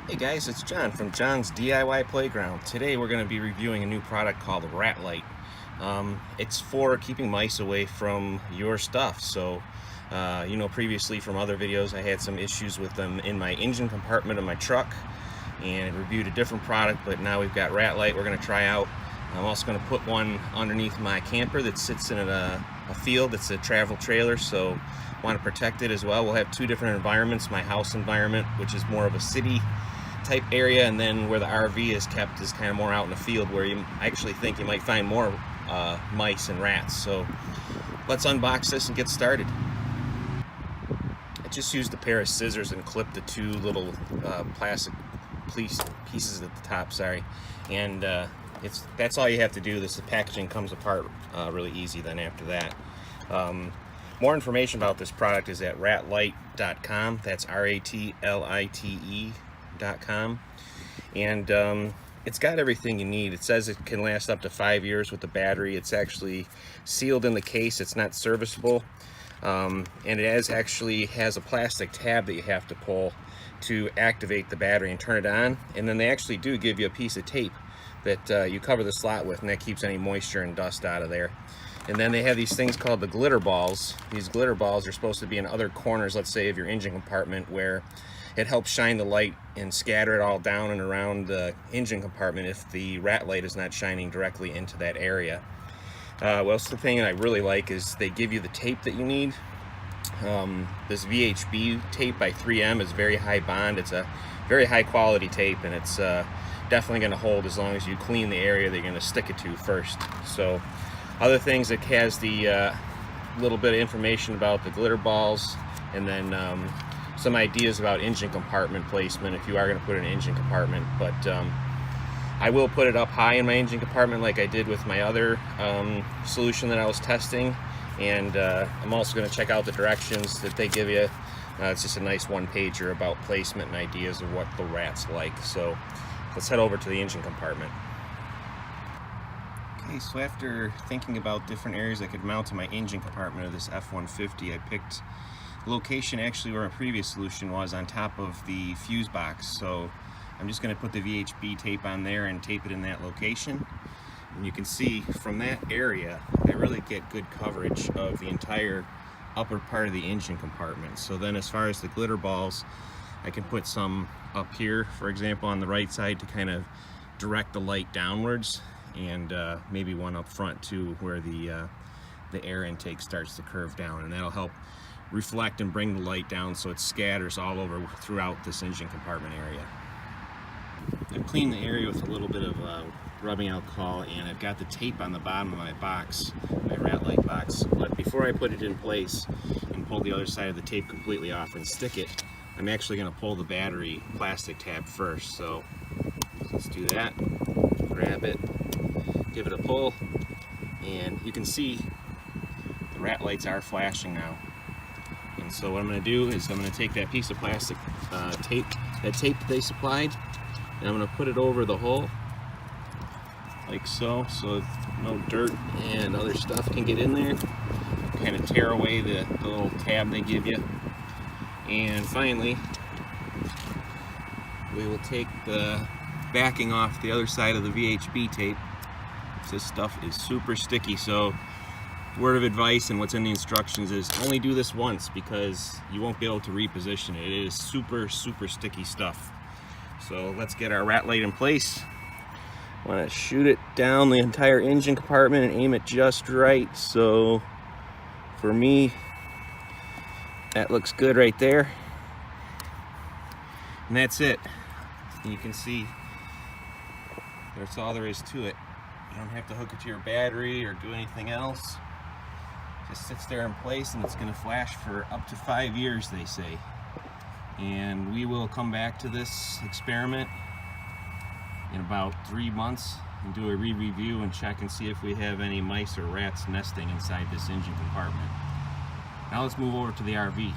Hey guys, it's John from John's DIY Playground. Today we're going to be reviewing a new product called Ratlite. It's for keeping mice away from your stuff. So, previously from other videos I had some issues with them in my engine compartment of my truck and reviewed a different product, but now we've got Ratlite we're going to try out. I'm also going to put one underneath my camper that sits in a field. It's a travel trailer, so want to protect it as well. We'll have two different environments: my house environment, which is more of a city type area, and then where the RV is kept is kind of more out in the field, where you actually think you might find more mice and rats. So let's unbox this and get started. I just used a pair of scissors and clipped the two little plastic pieces at the top, and that's all you have to do. The packaging comes apart really easy then after that. More information about this product is at ratlite.com. That's ratlite.com, and it's got everything you need. It says it can last up to 5 years with the battery. It's actually sealed in the case. It's not serviceable, and it actually has a plastic tab that you have to pull to activate the battery and turn it on. And then they actually do give you a piece of tape that you cover the slot with, and that keeps any moisture and dust out of there. And then they have these things called the glitter balls. These glitter balls are supposed to be in other corners, let's say, of your engine compartment, where it helps shine the light and scatter it all down and around the engine compartment if the Ratlite is not shining directly into that area. Well, the thing that I really like is they give you the tape that you need. This VHB tape by 3M is very high bond. It's a very high quality tape, and it's definitely going to hold as long as you clean the area that you're going to stick it to first. So other things, it has the little bit of information about the glitter balls, and then some ideas about engine compartment placement if you are going to put an engine compartment. But I will put it up high in my engine compartment like I did with my other solution that I was testing. And I'm also going to check out the directions that they give you. It's just a nice one-pager about placement and ideas of what the rats like. So let's head over to the engine compartment. Okay, so after thinking about different areas I could mount to my engine compartment of this F-150, I picked the location actually where my previous solution was, on top of the fuse box. So I'm just going to put the VHB tape on there and tape it in that location. And you can see from that area, I really get good coverage of the entire upper part of the engine compartment. So then as far as the glitter balls, I can put some up here, for example, on the right side to kind of direct the light downwards, and maybe one up front too, where the air intake starts to curve down, and that'll help reflect and bring the light down so it scatters all over throughout this engine compartment area. I've cleaned the area with a little bit of rubbing alcohol, and I've got the tape on the bottom of my box, my Ratlite box. But before I put it in place and pull the other side of the tape completely off and stick it, I'm actually going to pull the battery plastic tab first. So let's do that. Grab it, give it a pull, and you can see the Ratlites are flashing now. And so what I'm going to do is I'm going to take that piece of plastic tape that they supplied, and I'm going to put it over the hole like so no dirt and other stuff can get in there. Kind of tear away the little tab they give you. And finally, we will take the backing off the other side of the VHB tape. This stuff is super sticky, so word of advice and what's in the instructions is only do this once, because you won't be able to reposition it. It is super sticky stuff. So let's get our Ratlite in place. I want to shoot it down the entire engine compartment and aim it just right. So for me, that looks good right there. And that's it. And you can see that's all there is to it. You don't have to hook it to your battery or do anything else. It just sits there in place, and it's going to flash for up to 5 years, they say. And we will come back to this experiment in about 3 months and do a re-review and check and see if we have any mice or rats nesting inside this engine compartment. Now let's move over to the RV.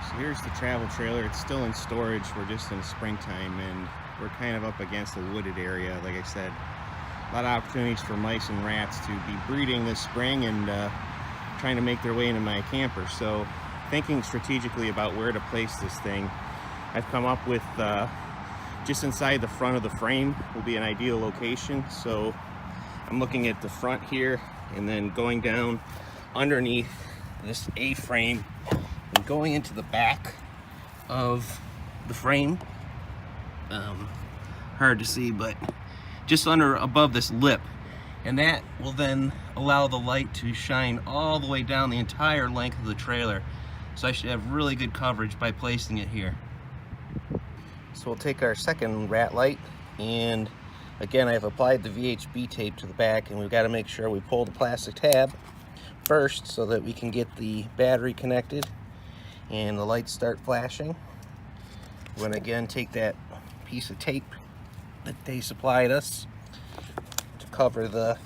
So here's the travel trailer. It's still in storage. We're just in springtime, and we're kind of up against a wooded area. Like I said, a lot of opportunities for mice and rats to be breeding this spring and trying to make their way into my camper. So thinking strategically about where to place this thing, I've come up with just inside the front of the frame will be an ideal location. So I'm looking at the front here and then going down underneath this A-frame and going into the back of the frame. Hard to see, but just above this lip, and that will then allow the light to shine all the way down the entire length of the trailer. So I should have really good coverage by placing it here. So we'll take our second rat light, and again I've applied the VHB tape to the back, and we've got to make sure we pull the plastic tab first so that we can get the battery connected and the lights start flashing. We're going to again take that piece of tape that they supplied us to cover the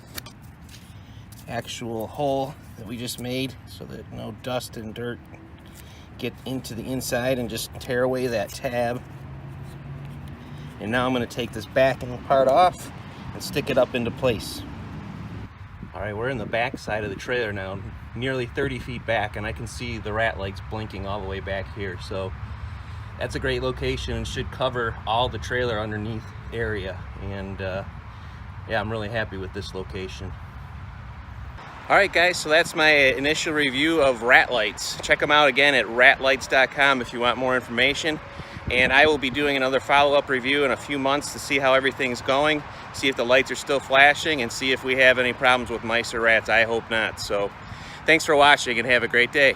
actual hole that we just made so that no dust and dirt get into the inside and just tear away that tab. And now I'm going to take this backing part off and stick it up into place. Alright, we're in the back side of the trailer now, nearly 30 feet back, and I can see the rat lights blinking all the way back here. So that's a great location and should cover all the trailer underneath area. And yeah, I'm really happy with this location. Alright guys, so that's my initial review of Ratlites. Check them out again at ratlites.com if you want more information. And I will be doing another follow-up review in a few months to see how everything's going, see if the lights are still flashing, and see if we have any problems with mice or rats. I hope not. So thanks for watching and have a great day.